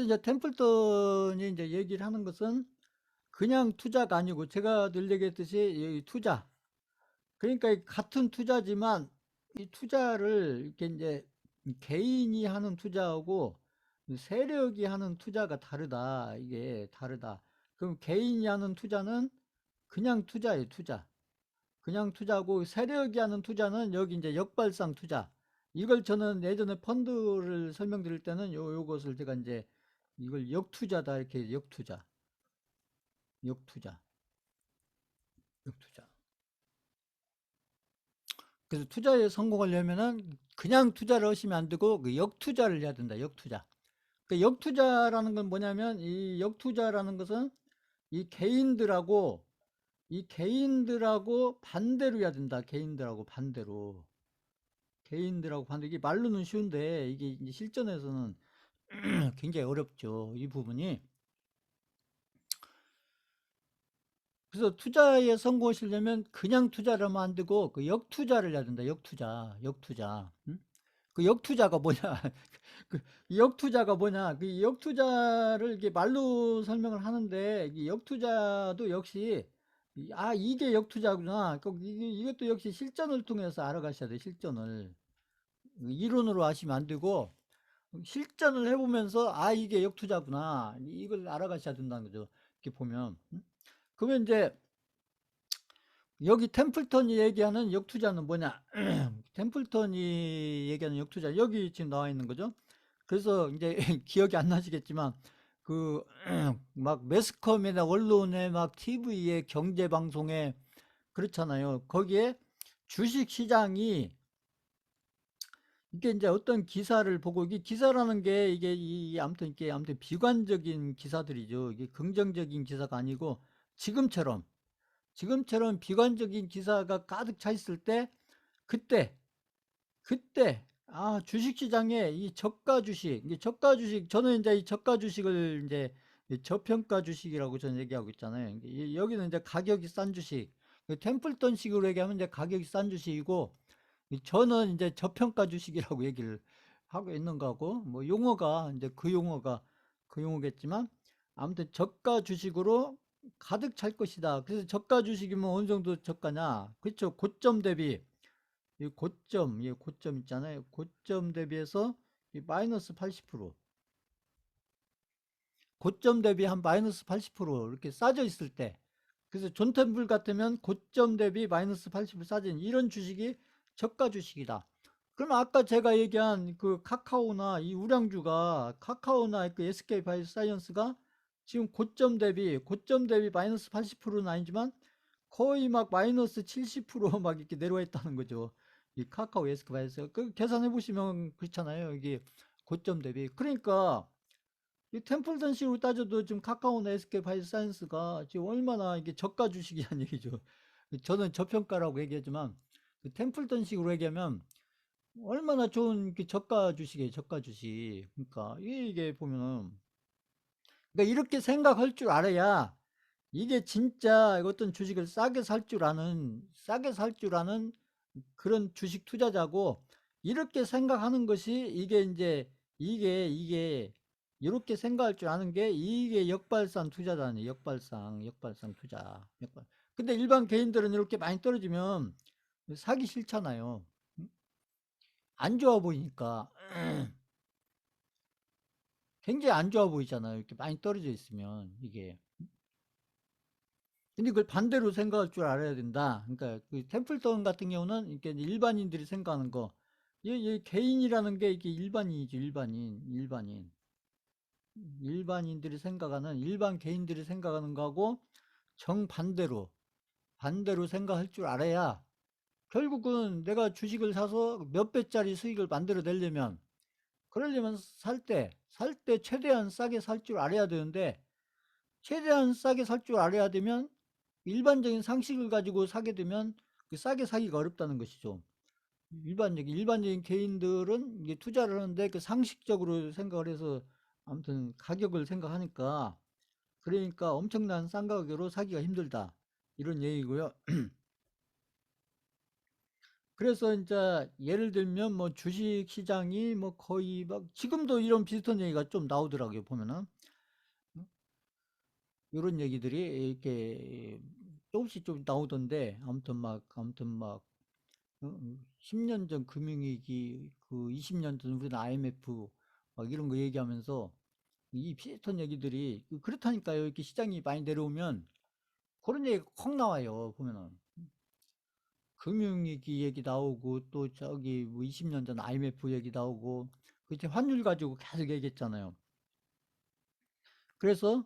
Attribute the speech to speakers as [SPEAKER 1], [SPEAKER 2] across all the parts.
[SPEAKER 1] 이제 템플턴이 이제 얘기를 하는 것은 그냥 투자가 아니고 제가 늘 얘기했듯이 이 투자. 그러니까 같은 투자지만 이 투자를 이렇게 이제 개인이 하는 투자하고 세력이 하는 투자가 다르다. 이게 다르다. 그럼 개인이 하는 투자는 그냥 투자예요, 투자. 그냥 투자고 세력이 하는 투자는 여기 이제 역발상 투자. 이걸 저는 예전에 펀드를 설명드릴 때는 요것을 제가 이제 이걸 역투자다 이렇게 역투자. 역투자. 역투자. 그래서 투자에 성공하려면은 그냥 투자를 하시면 안 되고 그 역투자를 해야 된다. 역투자. 그 역투자라는 건 뭐냐면 이 역투자라는 것은 이 개인들하고 반대로 해야 된다. 개인들하고 반대로. 개인들하고 반대로. 이게 말로는 쉬운데 이게 이제 실전에서는 굉장히 어렵죠. 이 부분이. 그래서 투자에 성공하시려면 그냥 투자를 하면 안 되고 그 역투자를 해야 된다. 역투자. 역투자. 응? 그 역투자가 뭐냐? 그 역투자가 뭐냐? 그 역투자를 이게 말로 설명을 하는데 이 역투자도 역시 이게 역투자구나. 이것도 역시 실전을 통해서 알아가셔야 돼. 실전을 이론으로 하시면 안 되고 실전을 해보면서 이게 역투자구나. 이걸 알아가셔야 된다는 거죠. 이렇게 보면. 그러면 이제 여기 템플턴이 얘기하는 역투자는 뭐냐? 템플턴이 얘기하는 역투자 여기 지금 나와 있는 거죠. 그래서 이제 기억이 안 나시겠지만 그 막 매스컴이나 언론에 막 TV에 경제 방송에 그렇잖아요. 거기에 주식 시장이 이게 이제 어떤 기사를 보고 이게 기사라는 게 이게 아무튼 비관적인 기사들이죠. 이게 긍정적인 기사가 아니고 지금처럼 비관적인 기사가 가득 차 있을 때 그때 주식시장에 이 저가 주식, 이게 저가 주식, 저는 이제 이 저가 주식을 이제 저평가 주식이라고 저는 얘기하고 있잖아요. 여기는 이제 가격이 싼 주식, 템플턴식으로 얘기하면 이제 가격이 싼 주식이고, 저는 이제 저평가 주식이라고 얘기를 하고 있는 거고, 뭐 용어가 이제 그 용어겠지만, 아무튼 저가 주식으로 가득 찰 것이다. 그래서 저가 주식이면 어느 정도 저가냐? 그렇죠. 고점 대비. 이 고점 있잖아요. 고점 대비해서 마이너스 80%. 고점 대비 한 마이너스 80% 이렇게 싸져 있을 때. 그래서 존템블 같으면 고점 대비 마이너스 80% 싸진 이런 주식이 저가 주식이다. 그럼 아까 제가 얘기한 그 카카오나 이 우량주가 카카오나 그 SK 바이오사이언스가 지금 고점 대비 마이너스 80%는 아니지만 거의 막 마이너스 70%막 이렇게 내려와 있다는 거죠. 이 카카오 에스크바에서 그 계산해 보시면 그렇잖아요. 이게 고점 대비. 그러니까 이 템플턴식으로 따져도 지금 카카오나 SK 바이오사이언스가 지금 얼마나 이게 저가 주식이란 얘기죠. 저는 저평가라고 얘기하지만 그 템플턴식으로 얘기하면 얼마나 좋은 그 저가 주식이에요. 저가 주식. 그러니까 이게 보면은 그러니까 이렇게 생각할 줄 알아야 이게 진짜 어떤 주식을 싸게 살 줄 아는 그런 주식 투자자고 이렇게 생각하는 것이 이게 이제 이게 이렇게 생각할 줄 아는 게 이게 역발상 투자다니 역발상 투자. 근데 일반 개인들은 이렇게 많이 떨어지면 사기 싫잖아요. 안 좋아 보이니까 굉장히 안 좋아 보이잖아요. 이렇게 많이 떨어져 있으면 이게. 근데 그걸 반대로 생각할 줄 알아야 된다. 그러니까 그 템플턴 같은 경우는 이렇게 일반인들이 생각하는 거, 이 개인이라는 게 이게 일반인이죠. 일반 개인들이 생각하는 거하고 반대로 생각할 줄 알아야 결국은 내가 주식을 사서 몇 배짜리 수익을 만들어 내려면 그러려면 살 때 최대한 싸게 살 줄 알아야 되는데 최대한 싸게 살 줄 알아야 되면 일반적인 상식을 가지고 사게 되면 그 싸게 사기가 어렵다는 것이죠. 일반적인 개인들은 이게 투자를 하는데 그 상식적으로 생각을 해서 아무튼 가격을 생각하니까 그러니까 엄청난 싼 가격으로 사기가 힘들다. 이런 얘기고요. 그래서 이제 예를 들면 뭐 주식 시장이 뭐 거의 막 지금도 이런 비슷한 얘기가 좀 나오더라고요. 보면은 이런 얘기들이 이렇게 조금씩 좀 나오던데 아무튼 막 10년 전 금융위기 그 20년 전 우리는 IMF 막 이런 거 얘기하면서 이 비슷한 얘기들이 그렇다니까요. 이렇게 시장이 많이 내려오면 그런 얘기가 확 나와요. 보면은 금융위기 얘기 나오고 또 저기 뭐 20년 전 IMF 얘기 나오고 그때 환율 가지고 계속 얘기했잖아요. 그래서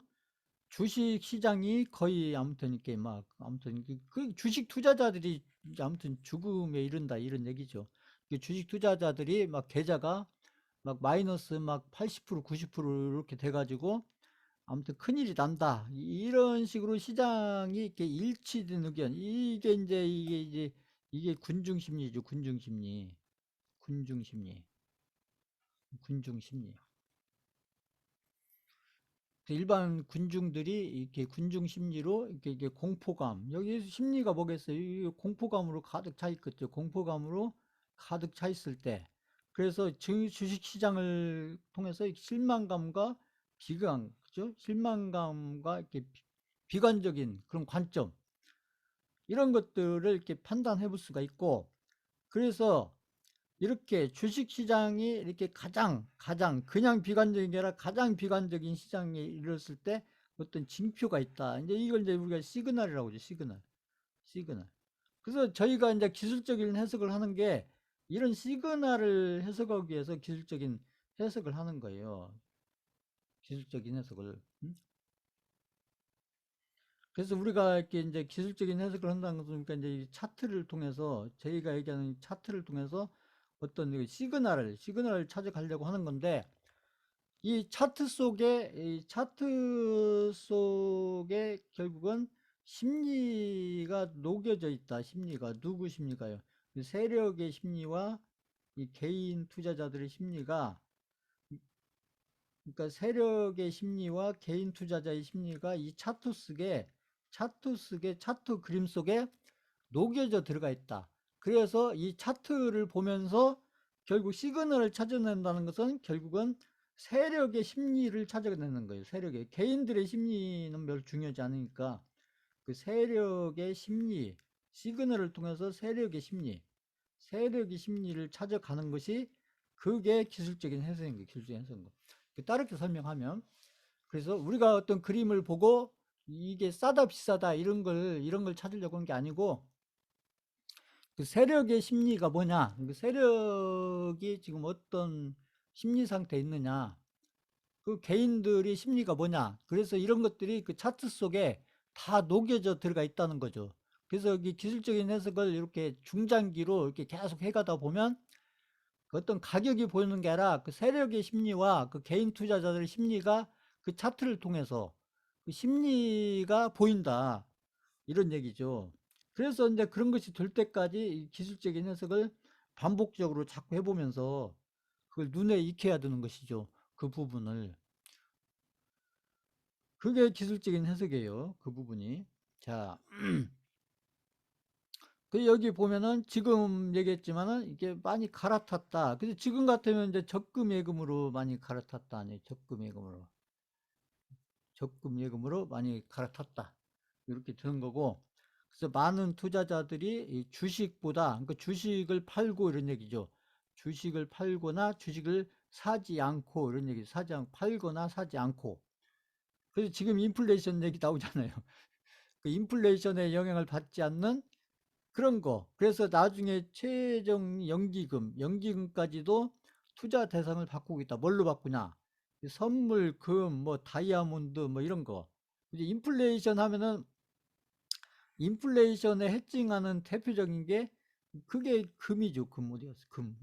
[SPEAKER 1] 주식 시장이 거의 아무튼 이렇게 막 아무튼 그 주식 투자자들이 아무튼 죽음에 이른다 이런 얘기죠. 그 주식 투자자들이 막 계좌가 막 마이너스 막 80% 90% 이렇게 돼가지고 아무튼 큰일이 난다 이런 식으로 시장이 이렇게 일치된 의견 이게 군중심리죠. 군중심리 군중심리 일반 군중들이 이렇게 군중 심리로 이게 공포감 여기 심리가 뭐겠어요? 이 공포감으로 가득 차 있겠죠. 공포감으로 가득 차 있을 때 그래서 주식 시장을 통해서 실망감과 비관 그죠? 실망감과 이렇게 비관적인 그런 관점 이런 것들을 이렇게 판단해 볼 수가 있고 그래서 이렇게 주식시장이 이렇게 가장 그냥 비관적인 게 아니라 가장 비관적인 시장에 이르렀을 때 어떤 징표가 있다. 이제 이걸 이제 우리가 시그널이라고 하죠. 시그널. 그래서 저희가 이제 기술적인 해석을 하는 게 이런 시그널을 해석하기 위해서 기술적인 해석을 하는 거예요. 기술적인 해석을. 그래서 우리가 이렇게 이제 기술적인 해석을 한다는 것은 그러니까 이제 이 차트를 통해서 저희가 얘기하는 차트를 통해서 어떤 시그널을 찾아가려고 하는 건데 이 차트 속에 결국은 심리가 녹여져 있다. 심리가 누구 심리가요? 세력의 심리와 이 개인 투자자들의 심리가 그러니까 세력의 심리와 개인 투자자의 심리가 이 차트 그림 속에 녹여져 들어가 있다. 그래서 이 차트를 보면서 결국 시그널을 찾아낸다는 것은 결국은 세력의 심리를 찾아내는 거예요. 세력의 개인들의 심리는 별로 중요하지 않으니까 그 세력의 심리, 시그널을 통해서 세력의 심리를 찾아가는 것이 그게 기술적인 해석인 거예요. 기술적인 해석인 거. 다르게 설명하면 그래서 우리가 어떤 그림을 보고 이게 싸다 비싸다 이런 걸 찾으려고 하는 게 아니고 그 세력의 심리가 뭐냐? 그 세력이 지금 어떤 심리 상태에 있느냐? 그 개인들의 심리가 뭐냐? 그래서 이런 것들이 그 차트 속에 다 녹여져 들어가 있다는 거죠. 그래서 여기 기술적인 해석을 이렇게 중장기로 이렇게 계속 해가다 보면 그 어떤 가격이 보이는 게 아니라 그 세력의 심리와 그 개인 투자자들의 심리가 그 차트를 통해서 그 심리가 보인다. 이런 얘기죠. 그래서 이제 그런 것이 될 때까지 기술적인 해석을 반복적으로 자꾸 해보면서 그걸 눈에 익혀야 되는 것이죠. 그 부분을. 그게 기술적인 해석이에요. 그 부분이. 자, 그 여기 보면은 지금 얘기했지만은 이게 많이 갈아탔다. 그래서 지금 같으면 이제 적금 예금으로 많이 갈아탔다. 아니, 적금 예금으로 많이 갈아탔다. 이렇게 되는 거고. 그래서 많은 투자자들이 이 주식보다, 그러니까 주식을 팔고 이런 얘기죠. 주식을 팔거나 주식을 사지 않고 이런 얘기, 팔거나 사지 않고. 그래서 지금 인플레이션 얘기 나오잖아요. 그 인플레이션의 영향을 받지 않는 그런 거. 그래서 나중에 최종 연기금까지도 투자 대상을 바꾸고 있다. 뭘로 바꾸냐? 선물, 금, 뭐 다이아몬드 뭐 이런 거. 이제 인플레이션 하면은 인플레이션에 해칭하는 대표적인 게 그게 금이죠. 금 어디 갔어? 금.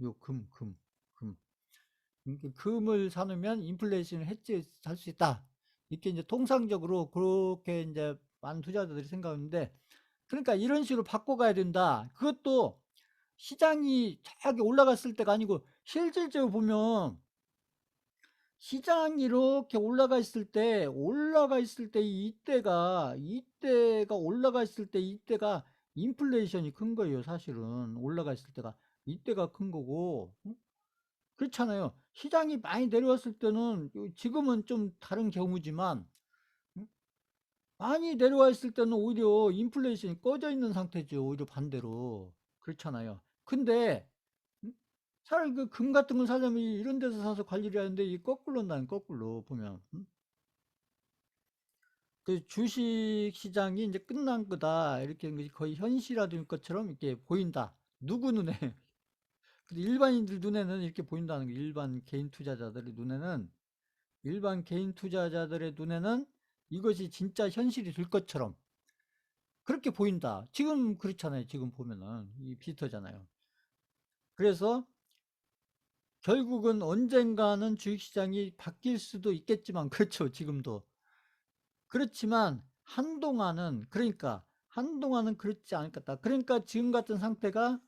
[SPEAKER 1] 금을 사놓으면 인플레이션을 해치할 수 있다. 이렇게 이제 통상적으로 그렇게 이제 많은 투자자들이 생각하는데 그러니까 이런 식으로 바꿔가야 된다. 그것도 시장이 저기 올라갔을 때가 아니고 실질적으로 보면 시장이 이렇게 올라가 있을 때 이때가 올라가 있을 때 이때가 인플레이션이 큰 거예요. 사실은 올라가 있을 때가 이때가 큰 거고. 그렇잖아요. 시장이 많이 내려왔을 때는 지금은 좀 다른 경우지만 많이 내려와 있을 때는 오히려 인플레이션이 꺼져 있는 상태죠. 오히려 반대로. 그렇잖아요. 근데 차라리 그 금 같은 걸 사려면 이런 데서 사서 관리를 하는데 이 거꾸로 난 거꾸로 보면 그 주식 시장이 이제 끝난 거다 이렇게 거의 현실화된 것처럼 이렇게 보인다. 누구 눈에? 근데 일반인들 눈에는 이렇게 보인다는 거. 일반 개인 투자자들의 눈에는 일반 개인 투자자들의 눈에는 이것이 진짜 현실이 될 것처럼 그렇게 보인다. 지금 그렇잖아요. 지금 보면은 이 비슷하잖아요. 그래서 결국은 언젠가는 주식시장이 바뀔 수도 있겠지만 그렇죠. 지금도. 그렇지만 한동안은 그러니까 한동안은 그렇지 않을 것 같다. 그러니까 지금 같은 상태가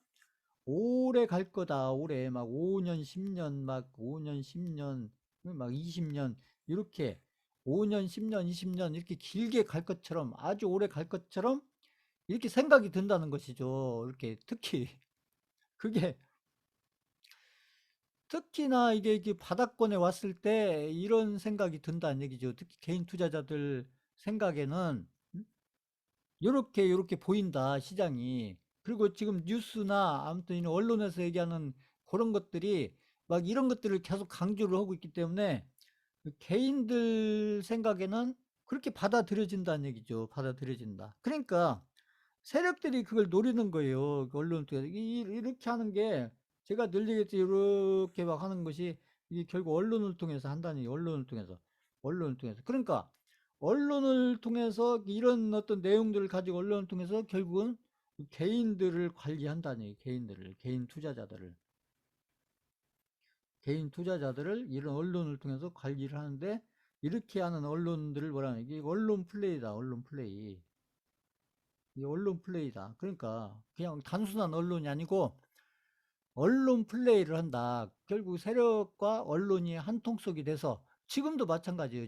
[SPEAKER 1] 오래 갈 거다. 오래 막 5년, 10년, 막 5년, 10년, 막 20년 이렇게 5년, 10년, 20년 이렇게 길게 갈 것처럼 아주 오래 갈 것처럼 이렇게 생각이 든다는 것이죠. 이렇게 특히 그게 특히나 이게 바닥권에 왔을 때 이런 생각이 든다는 얘기죠. 특히 개인 투자자들 생각에는 요렇게 보인다, 시장이. 그리고 지금 뉴스나 아무튼 이 언론에서 얘기하는 그런 것들이 막 이런 것들을 계속 강조를 하고 있기 때문에 그 개인들 생각에는 그렇게 받아들여진다는 얘기죠. 받아들여진다. 그러니까 세력들이 그걸 노리는 거예요. 그 언론을 통해서. 이렇게 하는 게 제가 늘 얘기했지. 이렇게 막 하는 것이 이게 결국 언론을 통해서 한다는 얘기. 언론을 통해서. 언론을 통해서. 그러니까 언론을 통해서 이런 어떤 내용들을 가지고 언론을 통해서 결국은 개인들을 관리한다는 얘기. 개인들을. 개인 투자자들을 이런 언론을 통해서 관리를 하는데 이렇게 하는 언론들을 뭐라 하는 게 언론 플레이다. 언론 플레이. 이 언론 플레이다. 그러니까 그냥 단순한 언론이 아니고 언론 플레이를 한다. 결국 세력과 언론이 한 통속이 돼서 지금도 마찬가지예요.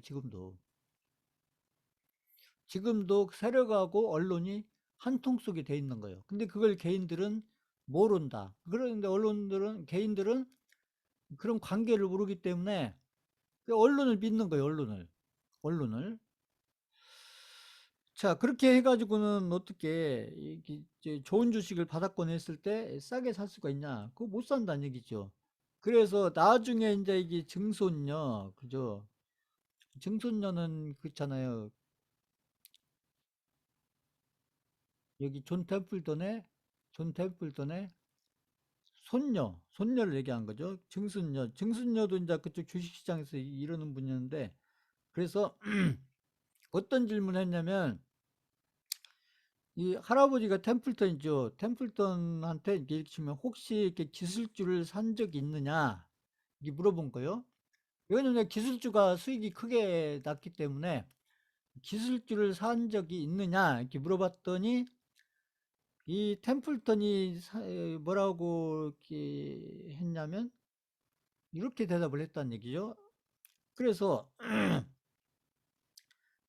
[SPEAKER 1] 지금도 세력하고 언론이 한 통속이 돼 있는 거예요. 근데 그걸 개인들은 모른다. 그런데 개인들은 그런 관계를 모르기 때문에 그 언론을 믿는 거예요. 언론을. 자, 그렇게 해가지고는 어떻게 이제 좋은 주식을 바닥권에 했을 때 싸게 살 수가 있냐? 그거 못 산다는 얘기죠. 그래서 나중에 이제 이게 증손녀, 그죠? 증손녀는 그렇잖아요. 여기 존 템플턴의 손녀를 얘기한 거죠. 증손녀도 이제 그쪽 주식시장에서 이러는 분이었는데, 그래서 어떤 질문을 했냐면, 이 할아버지가 템플턴이죠. 템플턴한테 이렇게 치면 혹시 이렇게 기술주를 산 적이 있느냐? 이렇게 물어본 거예요. 왜냐면 기술주가 수익이 크게 났기 때문에 기술주를 산 적이 있느냐? 이렇게 물어봤더니 이 템플턴이 뭐라고 이렇게 했냐면 이렇게 대답을 했다는 얘기죠. 그래서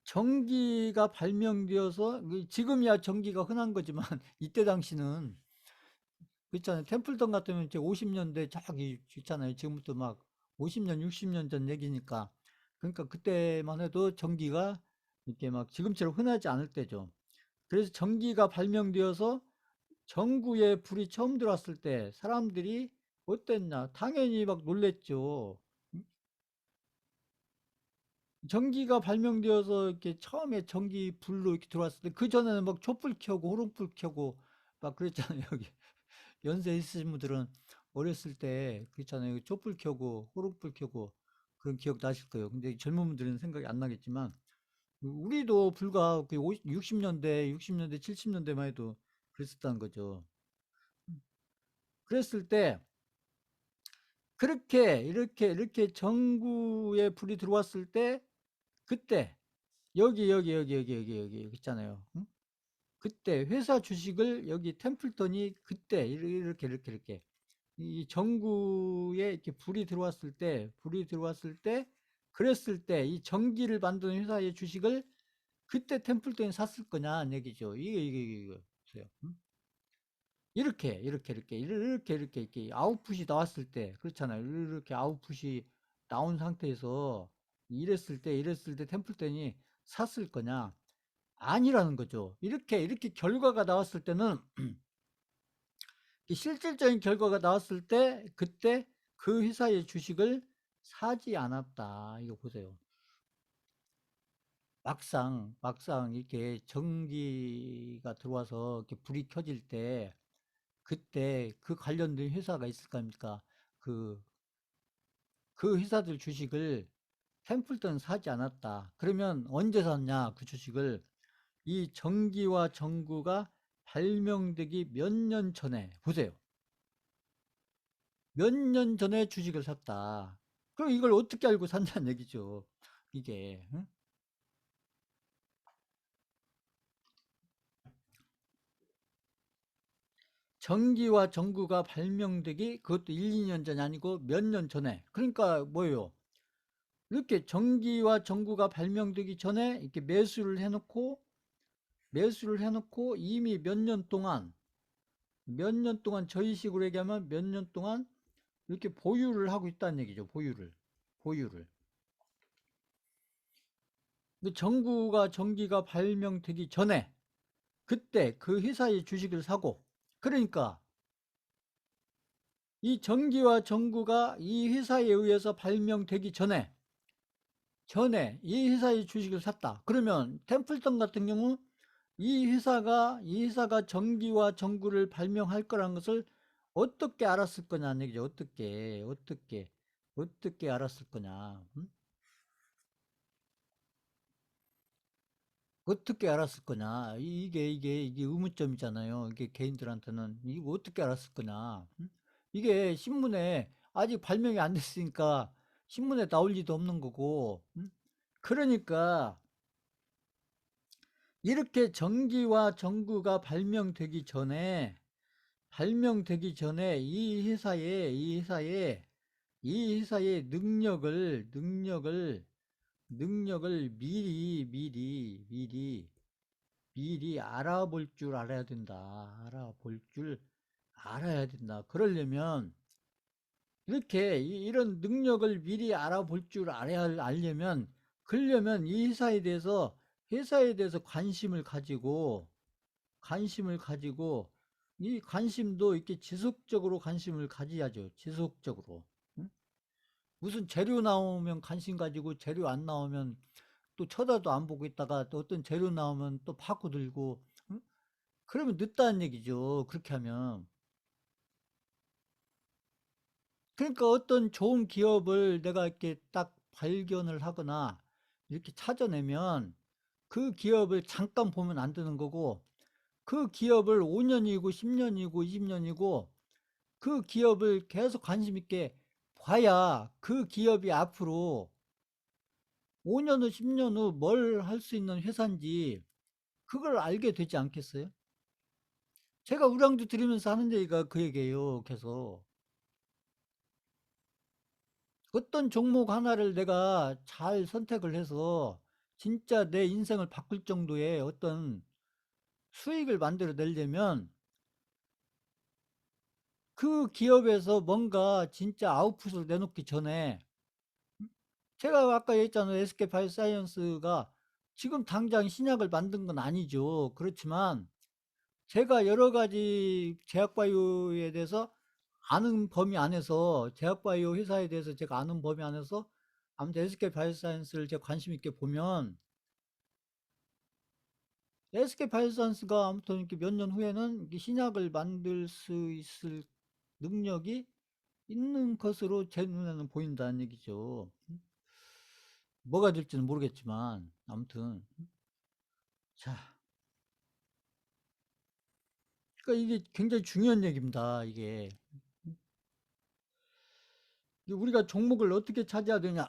[SPEAKER 1] 전기가 발명되어서 지금이야 전기가 흔한 거지만 이때 당시는 그렇잖아요. 템플턴 같으면 이제 50년대 저기 있잖아요. 지금부터 막 50년, 60년 전 얘기니까. 그러니까 그때만 해도 전기가 이렇게 막 지금처럼 흔하지 않을 때죠. 그래서 전기가 발명되어서 전구에 불이 처음 들어왔을 때 사람들이 어땠냐? 당연히 막 놀랬죠. 전기가 발명되어서 이렇게 처음에 전기 불로 이렇게 들어왔을 때 그전에는 막 촛불 켜고 호롱불 켜고 막 그랬잖아요. 여기. 연세 있으신 분들은 어렸을 때 그렇잖아요. 촛불 켜고 호롱불 켜고 그런 기억 나실 거예요. 근데 젊은 분들은 생각이 안 나겠지만 우리도 불과 60년대, 70년대만 해도 그랬었다는 거죠. 그랬을 때 그렇게 이렇게 전구에 불이 들어왔을 때 그때 여기 있잖아요. 응? 그때 회사 주식을 여기 템플턴이 그때 이렇게 이 전구에 이렇게 불이 들어왔을 때 그랬을 때 이 전기를 만드는 회사의 주식을 그때 템플턴이 샀을 거냐는 얘기죠. 이게 보세요. 이렇게 아웃풋이 나왔을 때, 그렇잖아요. 이렇게 아웃풋이 나온 상태에서 이랬을 때 템플턴이 샀을 거냐? 아니라는 거죠. 이렇게 결과가 나왔을 때는 실질적인 결과가 나왔을 때 그때 그 회사의 주식을 사지 않았다. 이거 보세요. 막상 이렇게 전기가 들어와서 이렇게 불이 켜질 때 그때 그 관련된 회사가 있을 거 아닙니까? 그, 그 회사들 주식을 템플턴 사지 않았다. 그러면 언제 샀냐? 그 주식을 이 전기와 전구가 발명되기 몇 년 전에 보세요. 몇 년 전에 주식을 샀다. 그럼 이걸 어떻게 알고 샀냐는 얘기죠. 이게. 응? 전기와 전구가 발명되기 그것도 1, 2년 전이 아니고 몇 년 전에. 그러니까 뭐예요? 이렇게 전기와 전구가 발명되기 전에 이렇게 매수를 해놓고 이미 몇 년 동안 저희 식으로 얘기하면 몇 년 동안 이렇게 보유를 하고 있다는 얘기죠. 보유를. 근데 전기가 발명되기 전에 그때 그 회사의 주식을 사고, 그러니까 이 전기와 전구가 이 회사에 의해서 발명되기 전에 이 회사의 주식을 샀다. 그러면 템플턴 같은 경우 이 회사가 전기와 전구를 발명할 거라는 것을 어떻게 알았을 거냐는 얘기죠. 어떻게 알았을 거냐. 음? 어떻게 알았을 거냐. 이게 의문점이잖아요. 이게 개인들한테는. 이거 어떻게 알았을 거냐. 음? 이게 신문에 아직 발명이 안 됐으니까 신문에 나올 리도 없는 거고. 그러니까 이렇게 전기와 전구가 발명되기 전에 이 회사의 능력을 미리 알아볼 줄 알아야 된다. 알아볼 줄 알아야 된다. 그러려면 이렇게 이런 능력을 미리 알아볼 줄 알려면 그러려면 이 회사에 대해서 관심을 가지고 이 관심도 이렇게 지속적으로 관심을 가져야죠. 지속적으로. 응? 무슨 재료 나오면 관심 가지고 재료 안 나오면 또 쳐다도 안 보고 있다가 또 어떤 재료 나오면 또 파고들고. 응? 그러면 늦다는 얘기죠. 그렇게 하면. 그러니까 어떤 좋은 기업을 내가 이렇게 딱 발견을 하거나 이렇게 찾아내면 그 기업을 잠깐 보면 안 되는 거고 그 기업을 5년이고 10년이고 20년이고 그 기업을 계속 관심 있게 봐야 그 기업이 앞으로 5년 후, 10년 후 뭘 할 수 있는 회사인지 그걸 알게 되지 않겠어요? 제가 우량주 들으면서 하는 얘기가 그 얘기예요. 계속. 어떤 종목 하나를 내가 잘 선택을 해서 진짜 내 인생을 바꿀 정도의 어떤 수익을 만들어 내려면 그 기업에서 뭔가 진짜 아웃풋을 내놓기 전에 제가 아까 얘기했잖아요. SK 바이오사이언스가 지금 당장 신약을 만든 건 아니죠. 그렇지만 제가 여러 가지 제약바이오에 대해서 아는 범위 안에서 제약바이오 회사에 대해서 제가 아는 범위 안에서 아무튼 SK 바이오사이언스를 제가 관심 있게 보면 SK 바이오사이언스가 아무튼 이렇게 몇 년 후에는 신약을 만들 수 있을 능력이 있는 것으로 제 눈에는 보인다는 얘기죠. 뭐가 될지는 모르겠지만 아무튼 자, 그러니까 이게 굉장히 중요한 얘기입니다. 이게 우리가 종목을 어떻게 찾아야 되냐?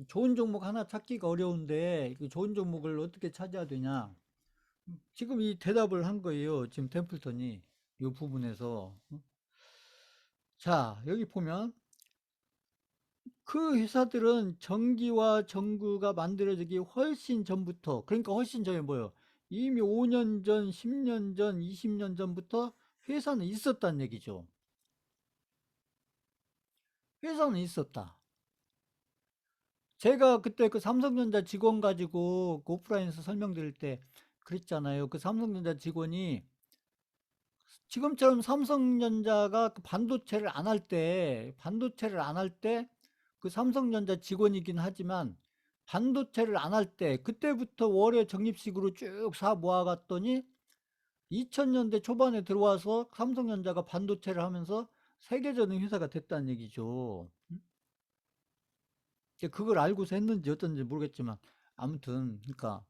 [SPEAKER 1] 좋은 종목 하나 찾기가 어려운데 그 좋은 종목을 어떻게 찾아야 되냐? 지금 이 대답을 한 거예요. 지금 템플턴이 이 부분에서. 자, 여기 보면 그 회사들은 전기와 전구가 만들어지기 훨씬 전부터, 그러니까 훨씬 전에 뭐예요? 이미 5년 전, 10년 전, 20년 전부터 회사는 있었다는 얘기죠. 회사는 있었다. 제가 그때 그 삼성전자 직원 가지고 그 오프라인에서 설명드릴 때 그랬잖아요. 그 삼성전자 직원이 지금처럼 삼성전자가 그 반도체를 안 할 때, 그 삼성전자 직원이긴 하지만 반도체를 안 할 때, 그때부터 월에 적립식으로 쭉 사 모아갔더니 2000년대 초반에 들어와서 삼성전자가 반도체를 하면서 세계적인 회사가 됐다는 얘기죠. 이제 그걸 알고서 했는지 어떤지 모르겠지만, 아무튼, 그러니까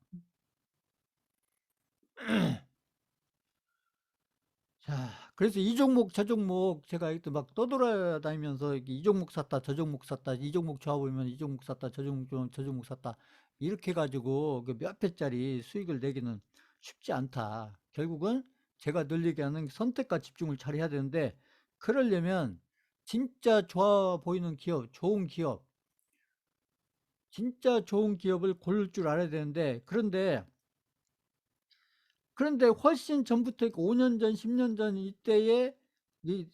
[SPEAKER 1] 자, 그래서 이 종목 저 종목 제가 이렇게 막 떠돌아다니면서 이 종목 샀다 저 종목 샀다 이 종목 좋아 보이면 이 종목 샀다 저 종목 샀다 이렇게 해가지고 그 몇 배짜리 수익을 내기는 쉽지 않다. 결국은 제가 늘 얘기하는 선택과 집중을 잘 해야 되는데, 그러려면 진짜 좋아 보이는 기업, 진짜 좋은 기업을 고를 줄 알아야 되는데, 그런데 훨씬 전부터 5년 전, 10년 전 이때에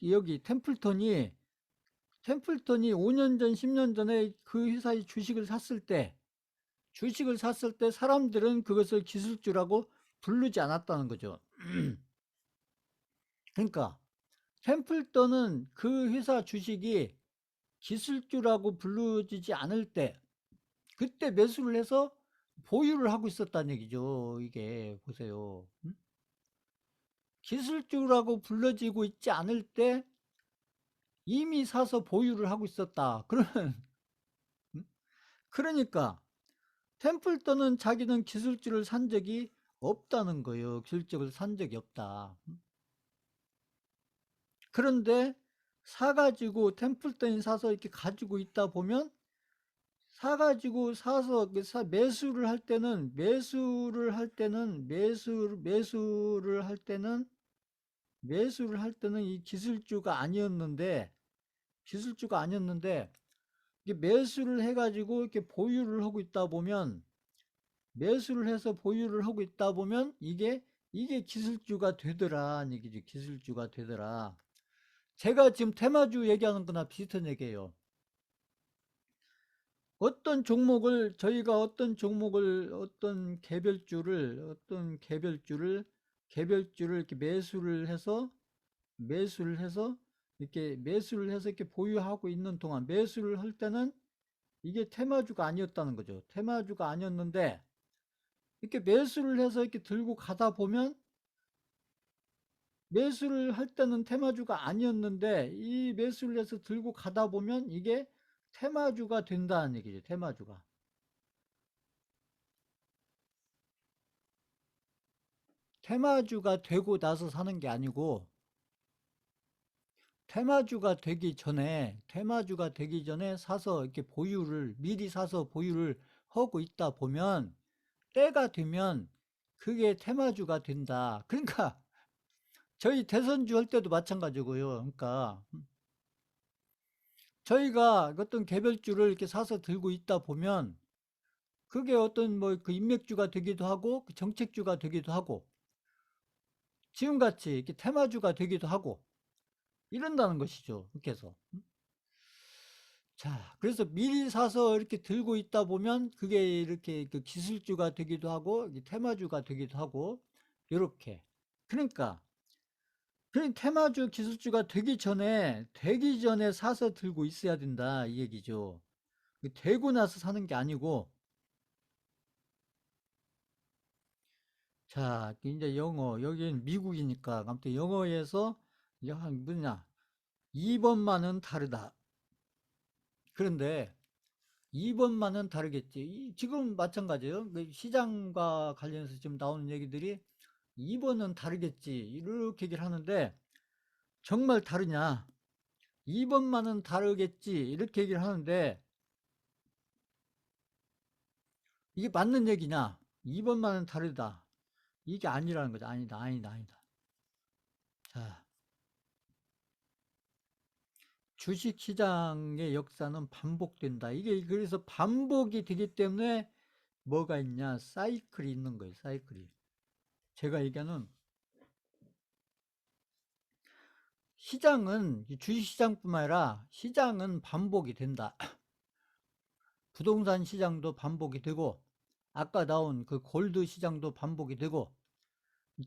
[SPEAKER 1] 여기 템플턴이 5년 전, 10년 전에 그 회사의 주식을 샀을 때 사람들은 그것을 기술주라고 부르지 않았다는 거죠. 그러니까 템플턴은 그 회사 주식이 기술주라고 부르지 않을 때, 그때 매수를 해서 보유를 하고 있었다는 얘기죠. 이게 보세요. 기술주라고 불러지고 있지 않을 때 이미 사서 보유를 하고 있었다. 그러니까 템플턴은 자기는 기술주를 산 적이 없다는 거예요. 기술주를 산 적이 없다. 그런데 사가지고 템플턴이 사서 이렇게 가지고 있다 보면, 사서 매수를 할 때는 이 기술주가 아니었는데 이게 매수를 해가지고 이렇게 매수를 해서 보유를 하고 있다 보면 이게 기술주가 되더라. 얘기죠. 기술주가 되더라. 제가 지금 테마주 얘기하는 거나 비슷한 얘기예요. 저희가 개별주를 이렇게 매수를 해서 이렇게 보유하고 있는 동안, 매수를 할 때는 이게 테마주가 아니었다는 거죠. 테마주가 아니었는데, 이렇게 매수를 해서 이렇게 들고 가다 보면, 매수를 할 때는 테마주가 아니었는데, 이 매수를 해서 들고 가다 보면 이게 테마주가 된다는 얘기죠. 테마주가 되고 나서 사는 게 아니고, 테마주가 되기 전에 사서 이렇게 미리 사서 보유를 하고 있다 보면, 때가 되면 그게 테마주가 된다. 그러니까 저희 대선주 할 때도 마찬가지고요. 그러니까 저희가 어떤 개별주를 이렇게 사서 들고 있다 보면 그게 어떤 뭐 그 인맥주가 되기도 하고 그 정책주가 되기도 하고 지금같이 이렇게 테마주가 되기도 하고 이런다는 것이죠. 그렇게 해서. 자, 그래서 미리 사서 이렇게 들고 있다 보면 그게 이렇게 그 기술주가 되기도 하고 테마주가 되기도 하고 이렇게. 그러니까 그 테마주 기술주가 되기 전에 사서 들고 있어야 된다 이 얘기죠. 되고 나서 사는 게 아니고. 자, 이제 영어, 여기는 미국이니까 아무튼 영어에서 이제 한 뭐냐, 2번만은 다르다. 그런데 2번만은 다르겠지. 지금 마찬가지예요. 그 시장과 관련해서 지금 나오는 얘기들이 2번은 다르겠지 이렇게 얘기를 하는데, 정말 다르냐, 2번만은 다르겠지 이렇게 얘기를 하는데, 이게 맞는 얘기냐? 2번만은 다르다. 이게 아니라는 거죠. 아니다. 자, 주식시장의 역사는 반복된다. 이게 그래서 반복이 되기 때문에 뭐가 있냐? 사이클이 있는 거예요. 사이클이. 제가 얘기하는 시장은 주식시장뿐만 아니라 시장은 반복이 된다. 부동산 시장도 반복이 되고 아까 나온 그 골드 시장도 반복이 되고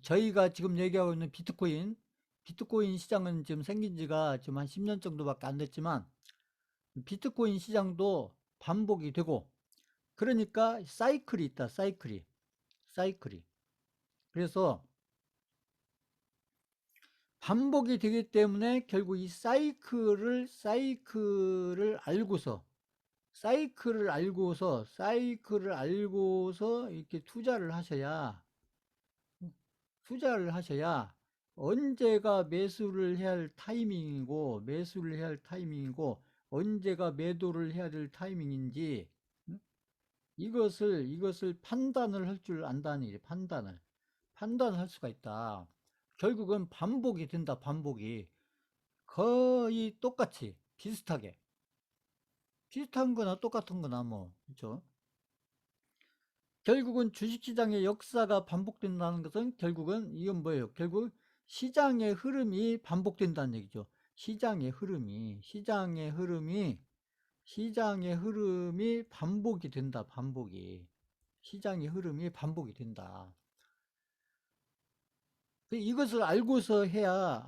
[SPEAKER 1] 저희가 지금 얘기하고 있는 비트코인 시장은 지금 생긴 지가 지금 한 10년 정도밖에 안 됐지만 비트코인 시장도 반복이 되고 그러니까 사이클이 있다. 사이클이. 그래서 반복이 되기 때문에 결국 이 사이클을 알고서 이렇게 투자를 하셔야 언제가 매수를 해야 할 타이밍이고 언제가 매도를 해야 될 타이밍인지 이것을 판단을 할 줄 안다는 얘기. 판단할 수가 있다. 결국은 반복이 된다. 반복이 거의 똑같이 비슷한 거나 똑같은 거나 뭐 그렇죠. 결국은 주식시장의 역사가 반복된다는 것은 결국은 이건 뭐예요? 결국 시장의 흐름이 반복된다는 얘기죠. 시장의 흐름이 반복이 된다. 시장의 흐름이 반복이 된다. 이것을 알고서 해야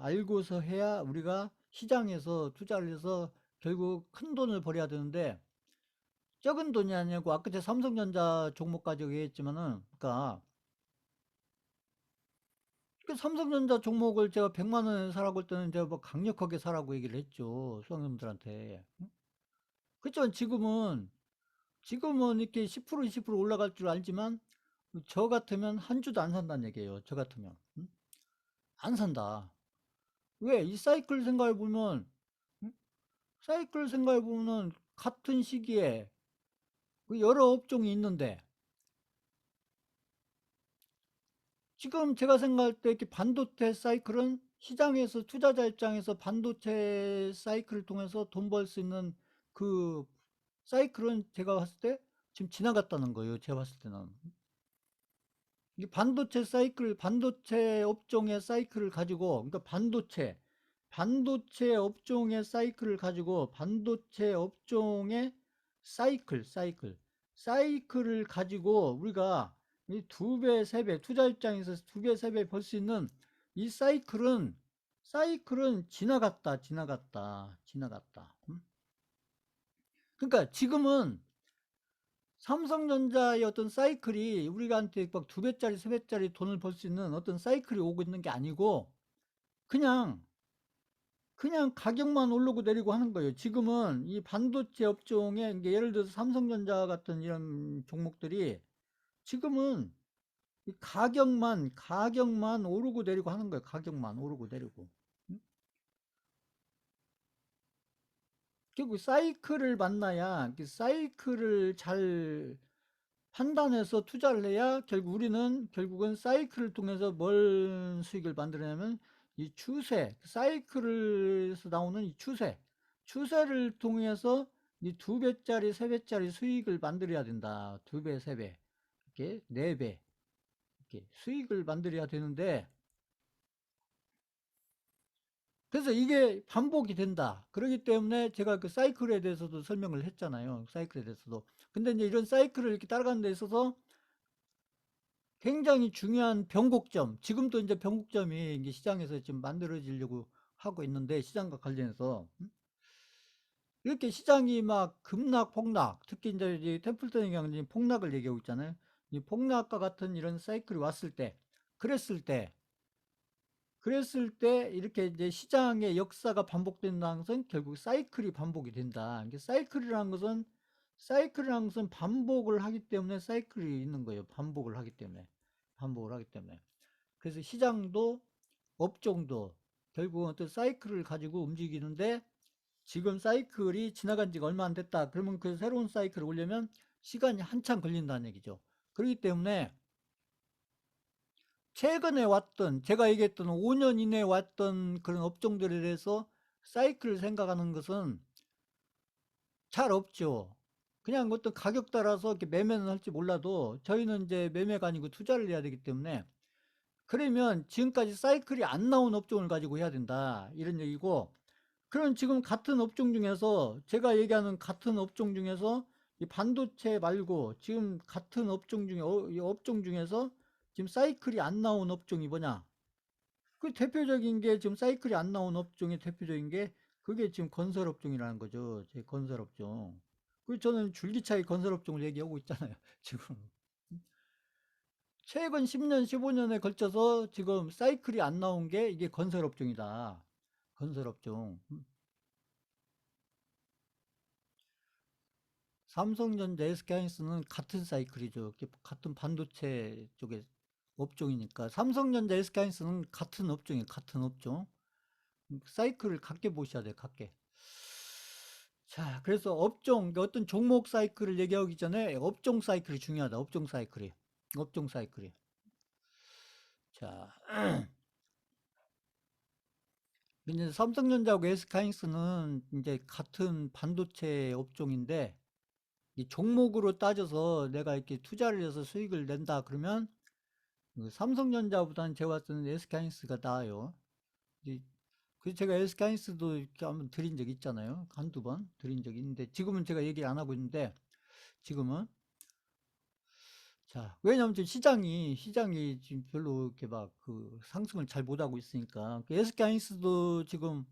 [SPEAKER 1] 우리가 시장에서 투자를 해서 결국 큰 돈을 벌여야 되는데 적은 돈이 아니고 아까 제가 삼성전자 종목까지 얘기했지만은 그러니까 그 삼성전자 종목을 제가 100만 원에 사라고 할 때는 제가 뭐 강력하게 사라고 얘기를 했죠. 수강자분들한테. 그렇지만 지금은 이렇게 10% 20% 올라갈 줄 알지만 저 같으면 한 주도 안 산다는 얘기예요. 저 같으면. 안 산다. 왜? 이 사이클 생각해 보면은 같은 시기에 그 여러 업종이 있는데 지금 제가 생각할 때 이렇게 반도체 사이클은 시장에서 투자자 입장에서 반도체 사이클을 통해서 돈 벌 수 있는 그 사이클은 제가 봤을 때 지금 지나갔다는 거예요. 제가 봤을 때는. 이 반도체 업종의 사이클을 가지고, 그러니까 반도체 업종의 사이클을 가지고, 반도체 업종의 사이클을 가지고 우리가 이 두 배, 세 배, 투자 입장에서 두 배, 세 배 벌 수 있는 이 사이클은 지나갔다. 그러니까 지금은 삼성전자의 어떤 사이클이 우리한테 막 두 배짜리, 세 배짜리 돈을 벌 수 있는 어떤 사이클이 오고 있는 게 아니고 그냥 가격만 오르고 내리고 하는 거예요. 지금은 이 반도체 업종에 예를 들어서 삼성전자 같은 이런 종목들이 지금은 이 가격만 오르고 내리고 하는 거예요. 가격만 오르고 내리고. 결국 사이클을 만나야 그 사이클을 잘 판단해서 투자를 해야 결국은 사이클을 통해서 뭘 수익을 만들어내면 이 사이클에서 나오는 이 추세를 통해서 이 두 배짜리, 세 배짜리 수익을 만들어야 된다. 두 배, 세 배, 이렇게 네 배, 이렇게 수익을 만들어야 되는데 그래서 이게 반복이 된다. 그렇기 때문에 제가 그 사이클에 대해서도 설명을 했잖아요. 사이클에 대해서도. 근데 이제 이런 사이클을 이렇게 따라가는 데 있어서 굉장히 중요한 변곡점, 지금도 이제 변곡점이 이제 시장에서 지금 만들어지려고 하고 있는데, 시장과 관련해서. 이렇게 시장이 막 급락, 폭락, 특히 이제 이 템플턴의 경우는 폭락을 얘기하고 있잖아요. 이 폭락과 같은 이런 사이클이 왔을 때, 그랬을 때, 이렇게 이제 시장의 역사가 반복된다는 것은 결국 사이클이 반복이 된다. 이게 사이클이라는 것은 반복을 하기 때문에 사이클이 있는 거예요. 반복을 하기 때문에. 그래서 시장도 업종도 결국은 어떤 사이클을 가지고 움직이는데 지금 사이클이 지나간 지가 얼마 안 됐다. 그러면 그 새로운 사이클을 오려면 시간이 한참 걸린다는 얘기죠. 그렇기 때문에 최근에 왔던, 제가 얘기했던 5년 이내에 왔던 그런 업종들에 대해서 사이클을 생각하는 것은 잘 없죠. 그냥 어떤 가격 따라서 이렇게 매매는 할지 몰라도 저희는 이제 매매가 아니고 투자를 해야 되기 때문에 그러면 지금까지 사이클이 안 나온 업종을 가지고 해야 된다. 이런 얘기고, 그럼 지금 같은 업종 중에서, 제가 얘기하는 같은 업종 중에서 이 반도체 말고 지금 같은 업종 중에, 이 업종 중에서 지금 사이클이 안 나온 업종이 뭐냐? 그 대표적인 게 지금 사이클이 안 나온 업종의 대표적인 게 그게 지금 건설업종이라는 거죠. 제 건설업종. 그 저는 줄기차게 건설업종을 얘기하고 있잖아요. 지금. 최근 10년, 15년에 걸쳐서 지금 사이클이 안 나온 게 이게 건설업종이다. 건설업종. 삼성전자, SK하이닉스는 같은 사이클이죠. 같은 반도체 쪽의 업종이니까. 삼성전자, SK하이닉스는 같은 업종이에요. 같은 업종. 사이클을 같게 보셔야 돼요. 같게. 자, 그래서 업종, 어떤 종목 사이클을 얘기하기 전에 업종 사이클이 중요하다. 업종 사이클이. 업종 사이클이. 자, 이제 삼성전자하고 SK하이닉스는 이제 같은 반도체 업종인데, 이 종목으로 따져서 내가 이렇게 투자를 해서 수익을 낸다 그러면 그 삼성전자보다는 제가 봤을 때는 SK하이닉스가 나아요. 그래서 제가 SK하이닉스도 이렇게 한번 드린 적 있잖아요. 한두 번 드린 적이 있는데 지금은 제가 얘기를 안 하고 있는데 지금은 자, 왜냐면 지금 시장이 지금 별로 이렇게 막 그 상승을 잘 못하고 있으니까 SK하이닉스도 지금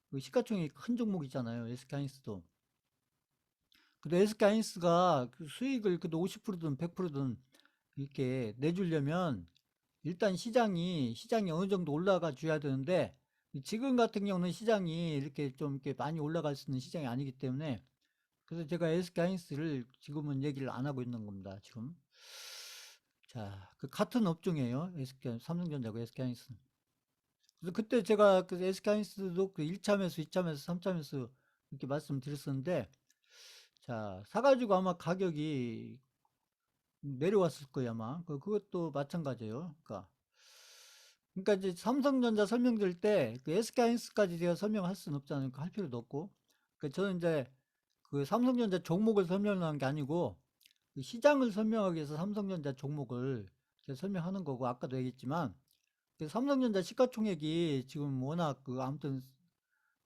[SPEAKER 1] 그 시가총액이 큰 종목이잖아요. SK하이닉스도. 근데 SK하이닉스가 그 수익을 그래도 50%든 100%든 이렇게 내주려면 일단 시장이 어느 정도 올라가 줘야 되는데 지금 같은 경우는 시장이 이렇게 좀 이렇게 많이 올라갈 수 있는 시장이 아니기 때문에 그래서 제가 SK하이닉스를 지금은 얘기를 안 하고 있는 겁니다. 지금. 자, 그 같은 업종이에요. 삼성전자고 SK하이닉스는. 그래서 그때 제가 그 SK하이닉스도 그 1차 매수, 2차 매수, 3차 매수 이렇게 말씀드렸었는데 자, 사가지고 아마 가격이 내려왔을 거예요, 아마. 그것도 마찬가지예요. 그러니까 이제 삼성전자 설명드릴 때 그 SK하이닉스까지 제가 설명할 수는 없잖아요. 할 필요도 없고. 저는 이제 그 삼성전자 종목을 설명하는 게 아니고 그 시장을 설명하기 위해서 삼성전자 종목을 제가 설명하는 거고 아까도 얘기했지만 그 삼성전자 시가총액이 지금 워낙 그 아무튼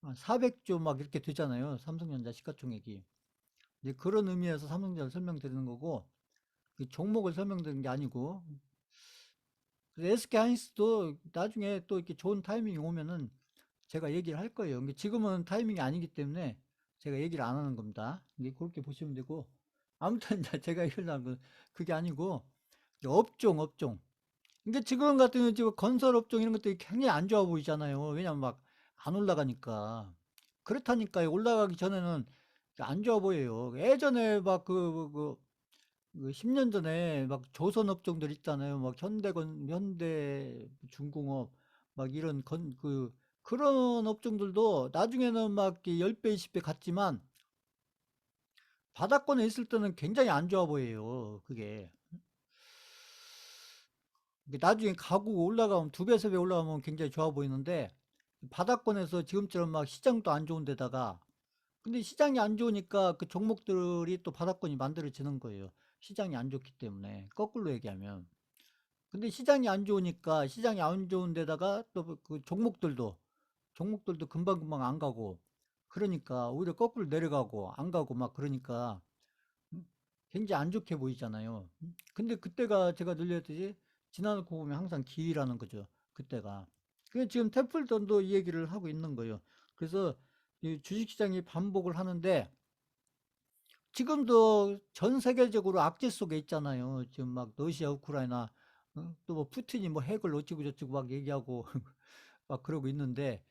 [SPEAKER 1] 400조 막 이렇게 되잖아요. 삼성전자 시가총액이. 이제 그런 의미에서 삼성전자를 설명드리는 거고 그 종목을 설명드리는 게 아니고 SK 하이닉스도 나중에 또 이렇게 좋은 타이밍이 오면은 제가 얘기를 할 거예요. 근데 지금은 타이밍이 아니기 때문에 제가 얘기를 안 하는 겁니다. 근데 그렇게 보시면 되고 아무튼 제가 이러려는 건 그게 아니고 업종. 근데 지금 같은 경우는 지금 건설 업종 이런 것들이 굉장히 안 좋아 보이잖아요. 왜냐면 막 안 올라가니까. 그렇다니까요. 올라가기 전에는 안 좋아 보여요. 예전에 막 10년 전에 막 조선 업종들 있잖아요. 막 현대중공업 막 이런 그런 업종들도 나중에는 막 10배, 20배 갔지만 바닥권에 있을 때는 굉장히 안 좋아 보여요. 그게. 나중에 가구 올라가면 두 배, 세 배 올라가면 굉장히 좋아 보이는데 바닥권에서 지금처럼 막 시장도 안 좋은 데다가 근데 시장이 안 좋으니까 그 종목들이 또 바닥권이 만들어지는 거예요. 시장이 안 좋기 때문에 거꾸로 얘기하면. 근데 시장이 안 좋으니까 시장이 안 좋은 데다가 또 그 종목들도 금방금방 안 가고 그러니까 오히려 거꾸로 내려가고 안 가고 막 그러니까 굉장히 안 좋게 보이잖아요. 근데 그때가 제가 늘렸듯이 지나놓고 보면 항상 기회라는 거죠. 그때가. 그 지금 태플턴도 이 얘기를 하고 있는 거예요. 그래서 이 주식시장이 반복을 하는데 지금도 전 세계적으로 악재 속에 있잖아요. 지금 막 러시아, 우크라이나 또 뭐 푸틴이 뭐 핵을 어찌고 저찌고 막 얘기하고 막 그러고 있는데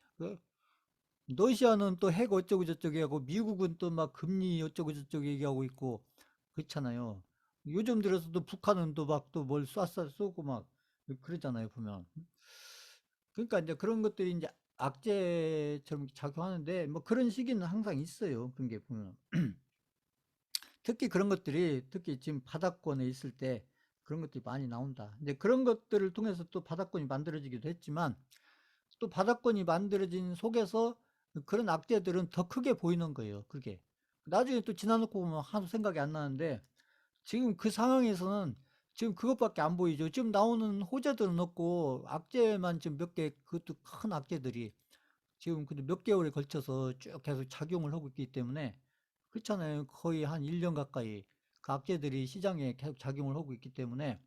[SPEAKER 1] 러시아는 또 핵 어쩌고 저쩌고 하고 미국은 또 막 금리 어쩌고 저쩌고 얘기하고 있고 그렇잖아요. 요즘 들어서도 북한은 또 막 또 뭘 쏘고 막 그러잖아요, 보면. 그러니까 이제 그런 것들이 이제 악재처럼 작용하는데 뭐 그런 시기는 항상 있어요. 그런 게 보면. 특히 그런 것들이 특히 지금 바닥권에 있을 때 그런 것들이 많이 나온다. 이제 그런 것들을 통해서 또 바닥권이 만들어지기도 했지만 또 바닥권이 만들어진 속에서 그런 악재들은 더 크게 보이는 거예요. 그게. 나중에 또 지나놓고 보면 하나도 생각이 안 나는데 지금 그 상황에서는 지금 그것밖에 안 보이죠. 지금 나오는 호재들은 없고 악재만 지금 몇 개, 그것도 큰 악재들이 지금 근데 몇 개월에 걸쳐서 쭉 계속 작용을 하고 있기 때문에 그렇잖아요. 거의 한 1년 가까이 그 악재들이 시장에 계속 작용을 하고 있기 때문에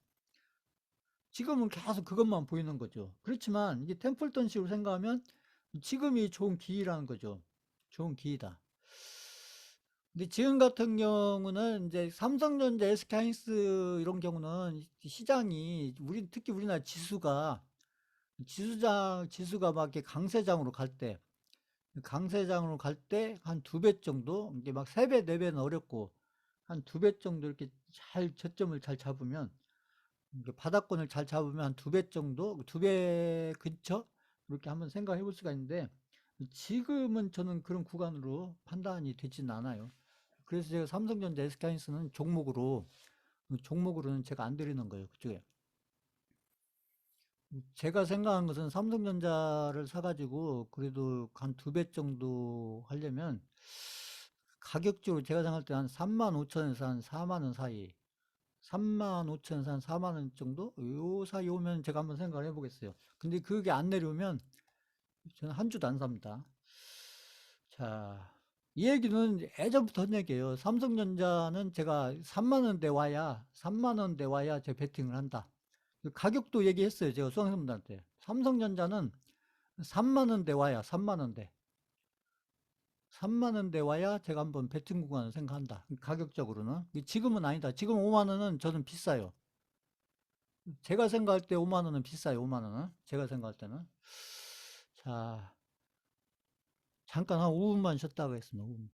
[SPEAKER 1] 지금은 계속 그것만 보이는 거죠. 그렇지만 이게 템플턴식으로 생각하면 지금이 좋은 기회라는 거죠. 좋은 기회다. 근데 지금 같은 경우는 이제 삼성전자, SK하이닉스 이런 경우는 시장이 특히 우리나라 지수가 막 이렇게 강세장으로 갈 때 한 두 배 정도 이게 막 세 배, 네 배는 어렵고 한 두 배 정도 이렇게 잘 저점을 잘 잡으면 이게 바닥권을 잘 잡으면 한 두 배 정도, 두 배 근처 이렇게 한번 생각해 볼 수가 있는데 지금은 저는 그런 구간으로 판단이 되지는 않아요. 그래서 제가 삼성전자, SK하이닉스는 종목으로는 제가 안 드리는 거예요. 그쪽에. 제가 생각한 것은 삼성전자를 사가지고 그래도 한 두 배 정도 하려면 가격적으로 제가 생각할 때 한 3만 5천에서 한 4만 원 사이, 3만 5천에서 한 4만 원 정도? 요 사이 오면 제가 한번 생각을 해보겠어요. 근데 그게 안 내려오면 저는 한 주도 안 삽니다. 자, 이 얘기는 예전부터 한 얘기예요. 삼성전자는 제가 3만 원대 와야, 3만 원대 와야 제 베팅을 한다. 가격도 얘기했어요. 제가 수강생분들한테. 삼성전자는 3만 원대 와야, 3만 원대. 3만 원대 와야 제가 한번 베팅 구간을 생각한다. 가격적으로는. 지금은 아니다. 지금 5만 원은 저는 비싸요. 제가 생각할 때 5만 원은 비싸요. 5만 원은. 제가 생각할 때는. 자, 잠깐 한 5분만 쉬었다고 했습니다. 5분.